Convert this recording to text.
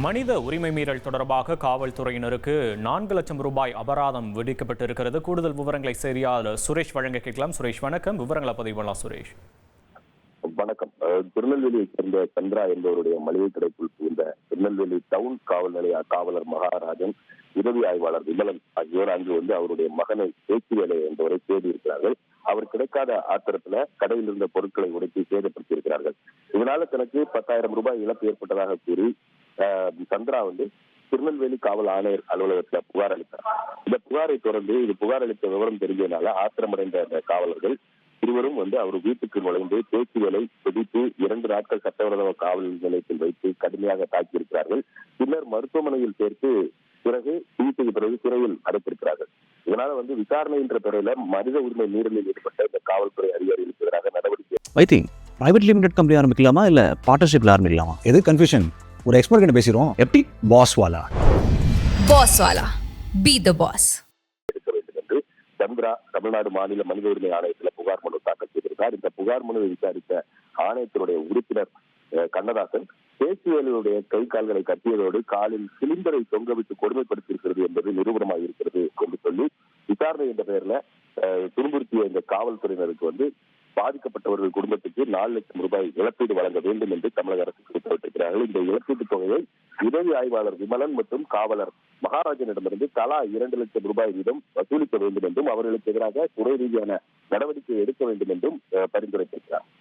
மனித உரிமை மீறல் தொடர்பாக காவல்துறையினருக்கு 4,00,000 ரூபாய் அபராதம் விதிக்கப்பட்டிருக்கிறது. கூடுதல் விவரங்களை செய்தியாளர் சுரேஷ் வழங்க கேட்கலாம். சுரேஷ் வணக்கம். விவரங்களை பதிவு பண்ணலாம் சுரேஷ். வணக்கம். திருநெல்வேலியை சேர்ந்த சந்திரா என்பவருடைய மளிகை கடைக்குள் புகுந்த திருநெல்வேலி டவுன் காவல் நிலைய காவலர் மகாராஜன், உதவி ஆய்வாளர் விமலன் ஆகியோர் அங்கு அவருடைய மகனை பேச்சுவேலை என்பவரை தேடி இருக்கிறார்கள். அவர் கிடைக்காத ஆத்திரத்துல கடையில் இருந்த பொருட்களை உடைத்து சேதப்படுத்தி இதனால தனக்கு 10,000 ரூபாய் இழப்பு ஏற்பட்டதாக கூறி சந்திரா திருநெல்வேலி காவல் ஆணையர் அலுவலகத்தில் புகார் அளித்தார். இந்த புகாரை தொடர்ந்து புகார் அளித்த விவரம் தெரிஞ்சதுனால ஆத்திரமடைந்த அந்த காவலர்கள் இருவரும் அவர் வீட்டுக்கு நுழைந்து பேச்சுகளை பிடித்து 2 நாட்கள் சட்டவிரோத காவல் நிலையத்தில் வைத்து கடுமையாக தாக்கியிருக்கிறார்கள். பின்னர் மருத்துவமனையில் சேர்த்து பிறகு சிகிச்சைக்கு பிறகு சிறையில் அடைத்திருக்கிறார்கள். இதனால விசாரணை என்ற பெயரில் மனித உரிமை மீறலில் ஈடுபட்ட இந்த காவல்துறை அதிகாரிகளுக்கு எதிராக நடவடிக்கை. பிரைவேட் லிமிடெட் கம்பெனி ஆரம்பிக்கலாமா இல்ல பார்ட்னர்ஷிப்ல ஆரம்பிக்கலாமா? எது கன்ஃபியூஷன்? ஒரு எக்ஸ்பர்ட் கிட்ட பேசிரோம். எப்படி பாஸ் வாலா பி தி பாஸ் எடுக்க வேண்டும் என்று சந்திரா தமிழ்நாடு மாநில மனித உரிமை ஆணையத்தில் புகார் மனு தாக்கல் செய்திருந்தார். இந்த புகார் மனுவை விசாரித்த ஆணையத்தினுடைய உறுப்பினர் கண்ணதாசன் பேச்சுவேலையுடைய கை கால்களை கட்டியதோடு காலில் சிலிண்டரை தொங்கவிட்டு கொடுமைப்படுத்தியிருக்கிறது என்பது நிரூபணமாக இருக்கிறது என்று சொல்லி விசாரணை என்ற பெயர்ல துன்புறுத்திய இந்த காவல்துறையினருக்கு பாதிக்கப்பட்டவர்கள் குடும்பத்துக்கு 4,00,000 ரூபாய் இழப்பீடு வழங்க வேண்டும் என்று தமிழக அரசுக்கு உத்தரவிட்டிருக்கிறார்கள். இந்த இழப்பீட்டுத் தொகையை உதவி ஆய்வாளர் விமலன் மற்றும் காவலர் மகாராஜனிடமிருந்து தலா 2,00,000 ரூபாய் வீதம் வசூலிக்க வேண்டும் என்றும் அவர்களுக்கு எதிராக துறை ரீதியான நடவடிக்கை எடுக்க வேண்டும் என்றும் பரிந்துரைத்திருக்கிறார்.